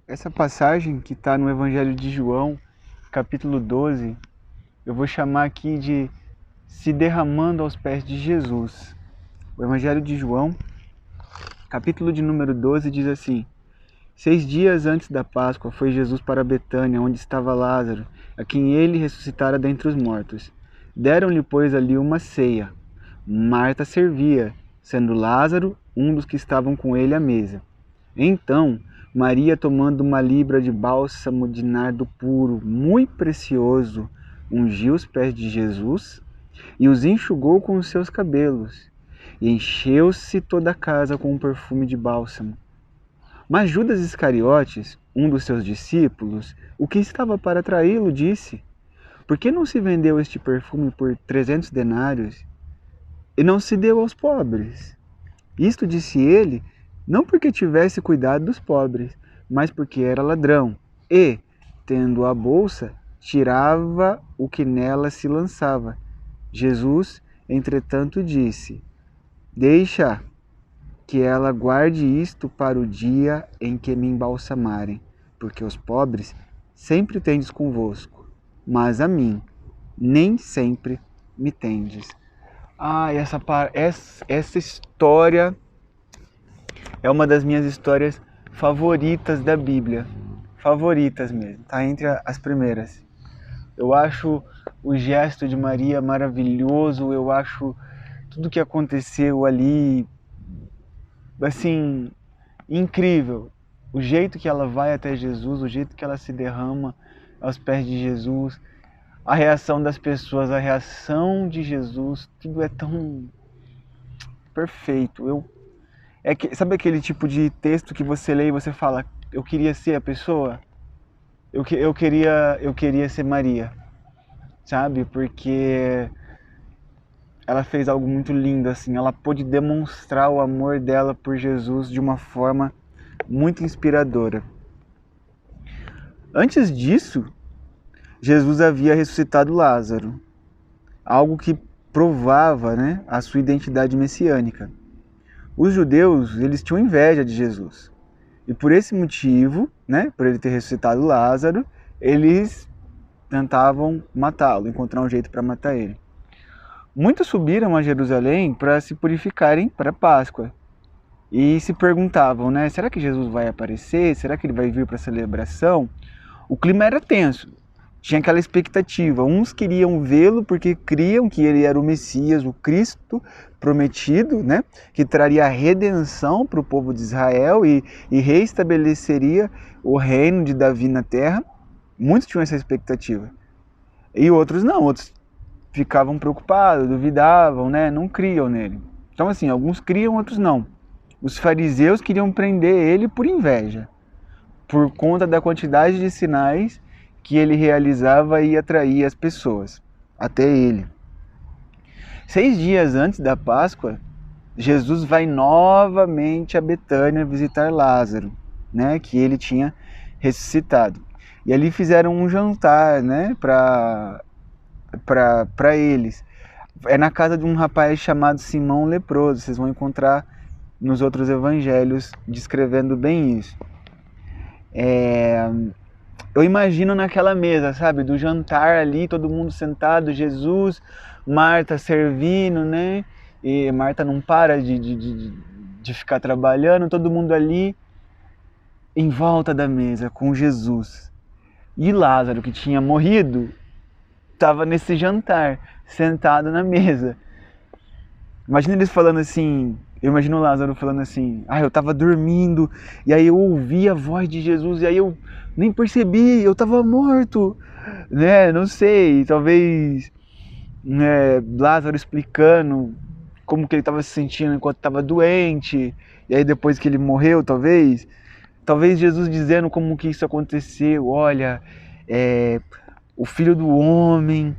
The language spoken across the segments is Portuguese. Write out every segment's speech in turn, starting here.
Essa passagem que está no Evangelho de João, capítulo 12, eu vou chamar aqui de se derramando aos pés de Jesus. O Evangelho de João, capítulo de número 12, diz assim: 6 dias antes da Páscoa foi Jesus para Betânia, onde estava Lázaro, a quem ele ressuscitara dentre os mortos. Deram-lhe, pois, ali uma ceia. Marta servia, sendo Lázaro um dos que estavam com ele à mesa. Então, Maria, tomando uma libra de bálsamo de nardo puro, muito precioso, ungiu os pés de Jesus e os enxugou com os seus cabelos, e encheu-se toda a casa com um perfume de bálsamo. Mas Judas Iscariotes, um dos seus discípulos, o que estava para traí-lo, disse: Por que não se vendeu este perfume por 300 denários e não se deu aos pobres? Isto disse ele, não porque tivesse cuidado dos pobres, mas porque era ladrão e, tendo a bolsa, tirava o que nela se lançava. Jesus, entretanto, disse: Deixa que ela guarde isto para o dia em que me embalsamarem, porque os pobres sempre tendes convosco, mas a mim nem sempre me tendes. Essa história é uma das minhas histórias favoritas da Bíblia. Favoritas mesmo, tá entre as primeiras. Eu acho o gesto de Maria maravilhoso, eu acho tudo que aconteceu ali, assim, incrível. O jeito que ela vai até Jesus, o jeito que ela se derrama aos pés de Jesus, a reação das pessoas, a reação de Jesus, tudo é tão perfeito. Sabe aquele tipo de texto que você lê e você fala, eu queria ser a pessoa? Eu queria ser Maria, sabe? Porque ela fez algo muito lindo, assim. Ela pôde demonstrar o amor dela por Jesus de uma forma muito inspiradora. Antes disso, Jesus havia ressuscitado Lázaro, algo que provava, né, a sua identidade messiânica. Os judeus, eles tinham inveja de Jesus. E por esse motivo, né, por ele ter ressuscitado Lázaro, eles tentavam matá-lo, encontrar um jeito para matar ele. Muitos subiram a Jerusalém para se purificarem para a Páscoa. E se perguntavam, né, será que Jesus vai aparecer? Será que ele vai vir para a celebração? O clima era tenso. Tinha aquela expectativa. Uns queriam vê-lo porque criam que ele era o Messias, o Cristo prometido, né? Que traria a redenção para o povo de Israel e reestabeleceria o reino de Davi na terra. Muitos tinham essa expectativa. E outros não, outros ficavam preocupados, duvidavam, né? Não criam nele. Então assim, alguns criam, outros não. Os fariseus queriam prender ele por inveja, por conta da quantidade de sinais que ele realizava e atraía as pessoas até ele. 6 dias antes da Páscoa, Jesus vai novamente a Betânia visitar Lázaro, né, que ele tinha ressuscitado. E ali fizeram um jantar, né, para eles. É na casa de um rapaz chamado Simão Leproso. Vocês vão encontrar nos outros evangelhos descrevendo bem isso. Eu imagino naquela mesa, sabe, do jantar ali, todo mundo sentado, Jesus, Marta servindo, né? E Marta não para de ficar trabalhando, todo mundo ali em volta da mesa com Jesus. E Lázaro, que tinha morrido, estava nesse jantar, sentado na mesa. Imagina eles falando assim, eu imagino o Lázaro falando assim, eu estava dormindo, e aí eu ouvi a voz de Jesus, e aí eu nem percebi, eu estava morto, né, não sei, talvez, né, Lázaro explicando como que ele estava se sentindo enquanto estava doente, e aí depois que ele morreu, talvez Jesus dizendo como que isso aconteceu, olha, o Filho do Homem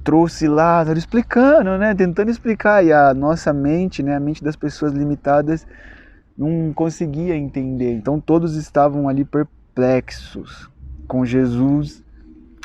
trouxe Lázaro, explicando, né, tentando explicar, e a nossa mente, né, a mente das pessoas limitadas não conseguia entender, então todos estavam ali perplexos com Jesus,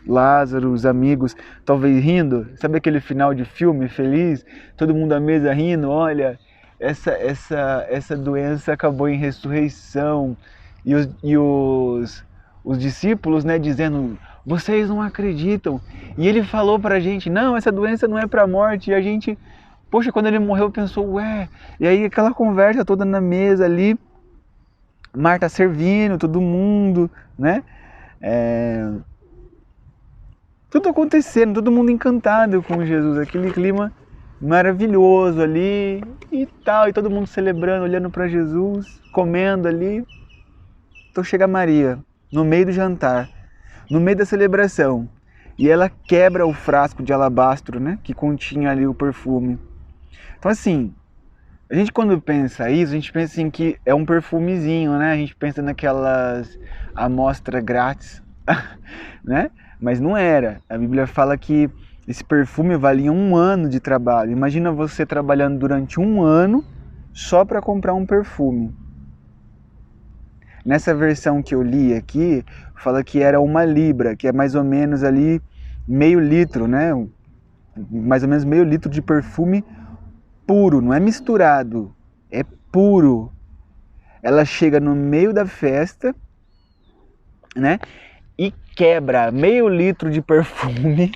Lázaro, os amigos, talvez rindo, sabe aquele final de filme feliz, todo mundo à mesa rindo, olha, essa doença acabou em ressurreição, os discípulos, né, dizendo, vocês não acreditam. E ele falou pra gente, não, essa doença não é pra morte. E a gente, poxa, quando ele morreu pensou, ué. E aí aquela conversa toda na mesa ali, Marta servindo, todo mundo, né? Tudo acontecendo, todo mundo encantado com Jesus, aquele clima maravilhoso ali e tal, e todo mundo celebrando, olhando para Jesus, comendo ali. Então chega Maria, no meio do jantar, no meio da celebração, e ela quebra o frasco de alabastro, né, que continha ali o perfume. Então assim, a gente quando pensa isso, a gente pensa assim que é um perfumezinho, né? A gente pensa naquelas amostras grátis, né? Mas não era. A Bíblia fala que esse perfume valia 1 ano de trabalho. Imagina você trabalhando durante 1 ano só para comprar um perfume. Nessa versão que eu li aqui, fala que era 1 libra, que é mais ou menos ali meio litro, né? Mais ou menos meio litro de perfume puro, não é misturado, é puro. Ela chega no meio da festa, né? E quebra meio litro de perfume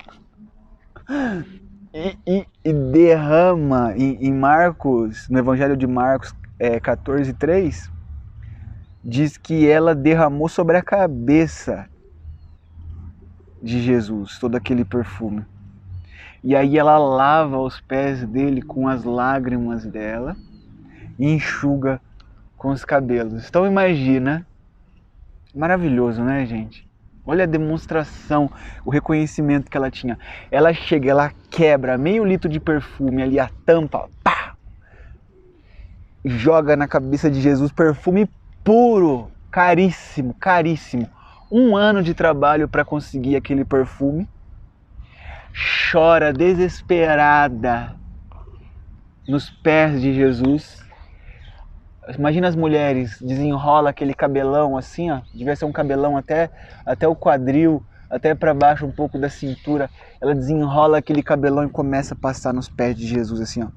e derrama em Marcos, no Evangelho de Marcos 14:3, diz que ela derramou sobre a cabeça de Jesus todo aquele perfume. E aí ela lava os pés dele com as lágrimas dela e enxuga com os cabelos. Então imagina, maravilhoso, né, gente? Olha a demonstração, o reconhecimento que ela tinha. Ela chega, ela quebra meio litro de perfume ali, a tampa, pá! Joga na cabeça de Jesus perfume puro, caríssimo, caríssimo. 1 ano de trabalho para conseguir aquele perfume. Chora desesperada nos pés de Jesus. Imagina as mulheres, desenrola aquele cabelão assim, ó, devia ser um cabelão até o quadril, até para baixo um pouco da cintura. Ela desenrola aquele cabelão e começa a passar nos pés de Jesus assim, ó.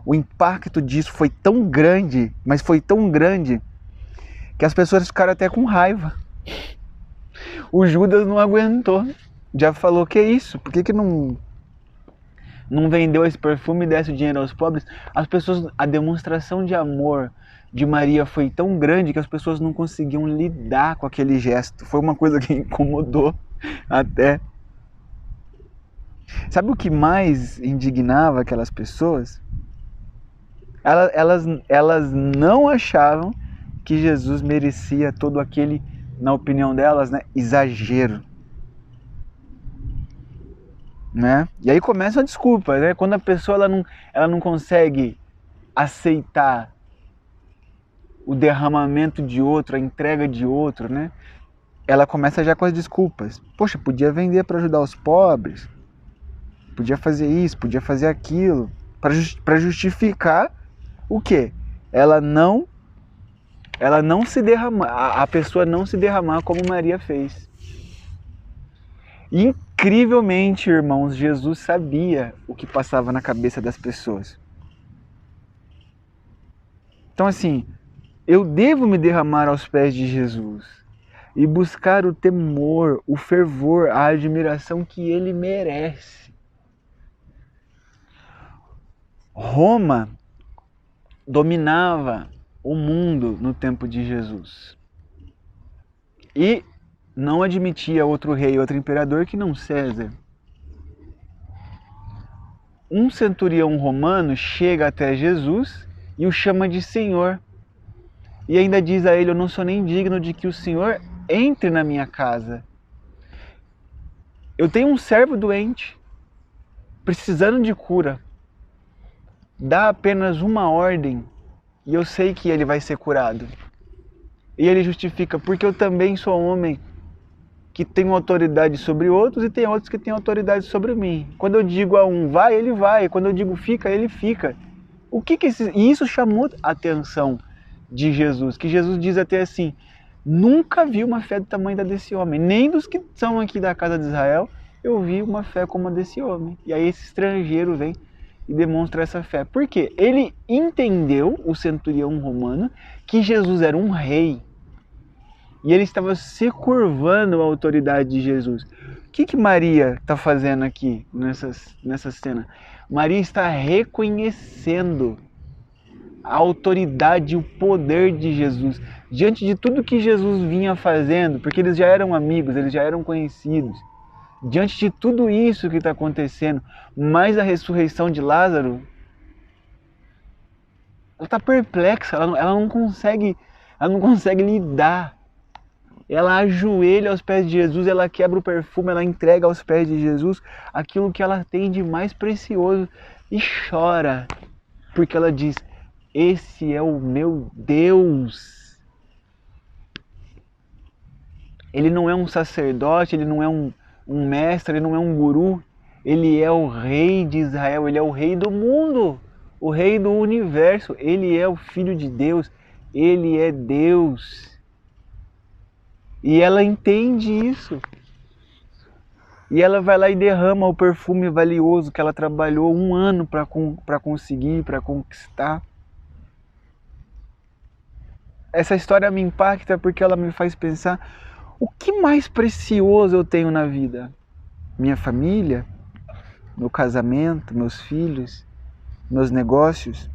O impacto disso foi tão grande, mas foi tão grande que as pessoas ficaram até com raiva. O Judas não aguentou, já falou, que é isso? Por que não vendeu esse perfume e desse o dinheiro aos pobres? As pessoas, a demonstração de amor de Maria foi tão grande que as pessoas não conseguiam lidar com aquele gesto. Foi uma coisa que incomodou até. Sabe o que mais indignava aquelas pessoas? Elas não achavam que Jesus merecia todo aquele, na opinião delas, né, exagero. Né? E aí começa a desculpa, né? Quando a pessoa ela não consegue aceitar o derramamento de outro, a entrega de outro, né? Ela começa já com as desculpas. Poxa, podia vender para ajudar os pobres, podia fazer isso, podia fazer aquilo, para justificar o quê? Ela não se derramar, a pessoa não se derramar como Maria fez. Incrivelmente, irmãos, Jesus sabia o que passava na cabeça das pessoas. Então assim, eu devo me derramar aos pés de Jesus e buscar o temor, o fervor, a admiração que ele merece. Roma dominava o mundo no tempo de Jesus e não admitia outro rei, outro imperador que não César. Um centurião romano chega até Jesus e o chama de Senhor. E ainda diz a ele, eu não sou nem digno de que o Senhor entre na minha casa. Eu tenho um servo doente, precisando de cura. Dá apenas uma ordem e eu sei que ele vai ser curado. E ele justifica, porque eu também sou homem que tenho autoridade sobre outros e tem outros que têm autoridade sobre mim. Quando eu digo a um vai, ele vai. Quando eu digo fica, ele fica. E isso chamou a atenção de Jesus, que Jesus diz até assim, nunca vi uma fé do tamanho da desse homem, nem dos que são aqui da casa de Israel, eu vi uma fé como a desse homem. E aí esse estrangeiro vem e demonstra essa fé. Por quê? Ele entendeu, o centurião romano, que Jesus era um rei. E ele estava se curvando à autoridade de Jesus. O que Maria está fazendo aqui nessa cena? Maria está reconhecendo a autoridade e o poder de Jesus diante de tudo que Jesus vinha fazendo, porque eles já eram amigos, eles já eram conhecidos. Diante de tudo isso que está acontecendo, mais a ressurreição de Lázaro, ela está perplexa, ela não consegue lidar. Ela ajoelha aos pés de Jesus, ela quebra o perfume, ela entrega aos pés de Jesus aquilo que ela tem de mais precioso e chora, porque ela diz: esse é o meu Deus. Ele não é um sacerdote, ele não é um mestre, ele não é um guru, ele é o rei de Israel, ele é o rei do mundo, o rei do universo, ele é o Filho de Deus, ele é Deus. E ela entende isso. E ela vai lá e derrama o perfume valioso que ela trabalhou 1 ano para conseguir, para conquistar. Essa história me impacta porque ela me faz pensar: o que mais precioso eu tenho na vida? Minha família? Meu casamento? Meus filhos? Meus negócios?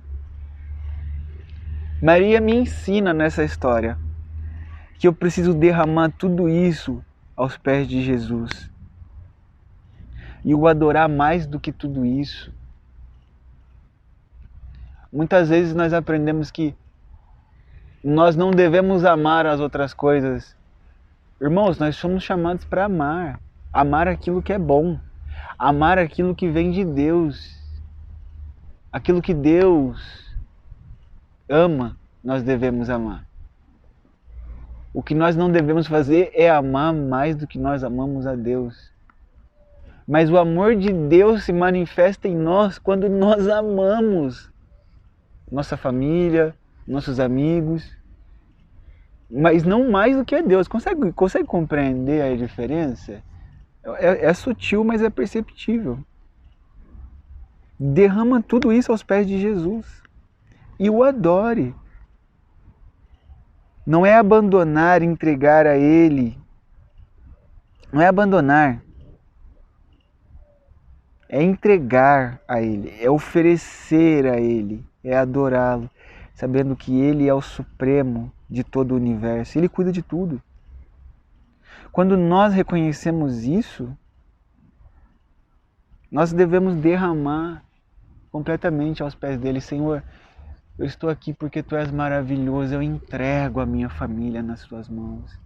Maria me ensina nessa história que eu preciso derramar tudo isso aos pés de Jesus e o adorar mais do que tudo isso. Muitas vezes nós aprendemos que nós não devemos amar as outras coisas. Irmãos, nós somos chamados para amar. Amar aquilo que é bom. Amar aquilo que vem de Deus. Aquilo que Deus ama, nós devemos amar. O que nós não devemos fazer é amar mais do que nós amamos a Deus. Mas o amor de Deus se manifesta em nós quando nós amamos nossa família, nossos amigos, mas não mais do que a Deus. Consegue compreender a diferença? É sutil, mas é perceptível. Derrama tudo isso aos pés de Jesus e o adore. Não é abandonar, entregar a Ele. Não é abandonar. É entregar a Ele, é oferecer a Ele, é adorá-lo, sabendo que Ele é o supremo de todo o universo, Ele cuida de tudo. Quando nós reconhecemos isso, nós devemos derramar completamente aos pés dele: Senhor, eu estou aqui porque Tu és maravilhoso, eu entrego a minha família nas Tuas mãos.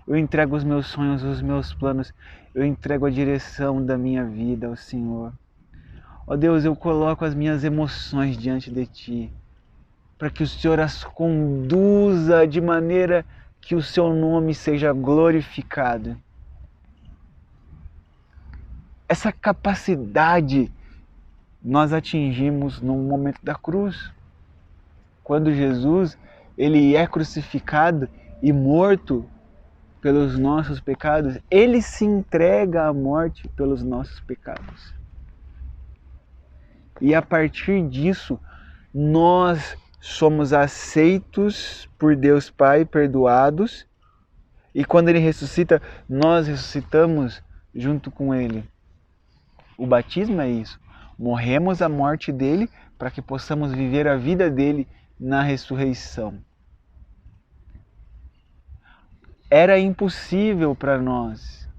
Eu entrego os meus sonhos, os meus planos, eu entrego a direção da minha vida ao Senhor. Ó Deus, eu coloco as minhas emoções diante de Ti, para que o Senhor as conduza de maneira que o Seu nome seja glorificado. Essa capacidade nós atingimos no momento da cruz. Quando Jesus ele é crucificado e morto pelos nossos pecados, ele se entrega à morte pelos nossos pecados. E a partir disso, nós somos aceitos por Deus Pai, perdoados, e quando ele ressuscita, nós ressuscitamos junto com ele. O batismo é isso. Morremos a morte dele para que possamos viver a vida dele na ressurreição. Era impossível para nós,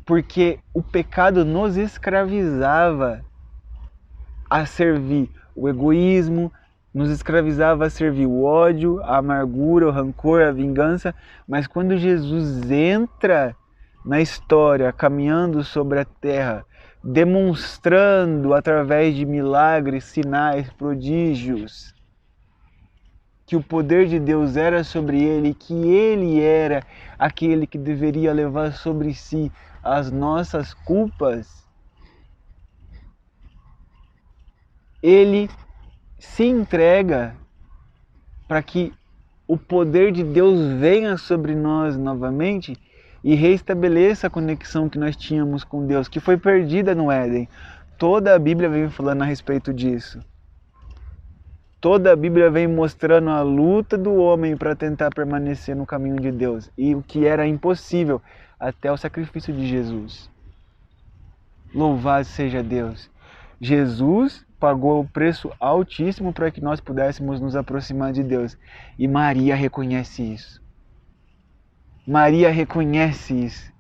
porque o pecado nos escravizava a servir o egoísmo, nos escravizava a servir o ódio, a amargura, o rancor, a vingança. Mas quando Jesus entra na história, caminhando sobre a terra, demonstrando através de milagres, sinais, prodígios, que o poder de Deus era sobre ele, que ele era aquele que deveria levar sobre si as nossas culpas, ele se entrega para que o poder de Deus venha sobre nós novamente e reestabeleça a conexão que nós tínhamos com Deus, que foi perdida no Éden. Toda a Bíblia vem falando a respeito disso. Toda a Bíblia vem mostrando a luta do homem para tentar permanecer no caminho de Deus e o que era impossível até o sacrifício de Jesus. Louvado seja Deus! Jesus pagou o preço altíssimo para que nós pudéssemos nos aproximar de Deus. E Maria reconhece isso. Maria reconhece isso.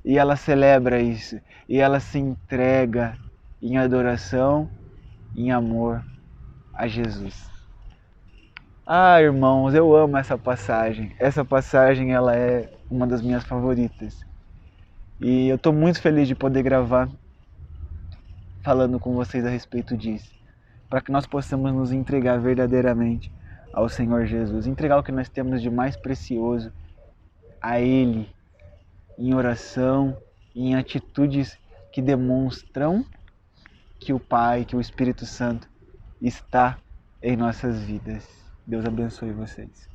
E ela celebra isso. E ela se entrega em adoração, em amor a Jesus. Ah, irmãos, eu amo essa passagem. Essa passagem ela é uma das minhas favoritas. E eu estou muito feliz de poder gravar falando com vocês a respeito disso, para que nós possamos nos entregar verdadeiramente ao Senhor Jesus, entregar o que nós temos de mais precioso a Ele, em oração, em atitudes que demonstram que o Pai, que o Espírito Santo está em nossas vidas. Deus abençoe vocês.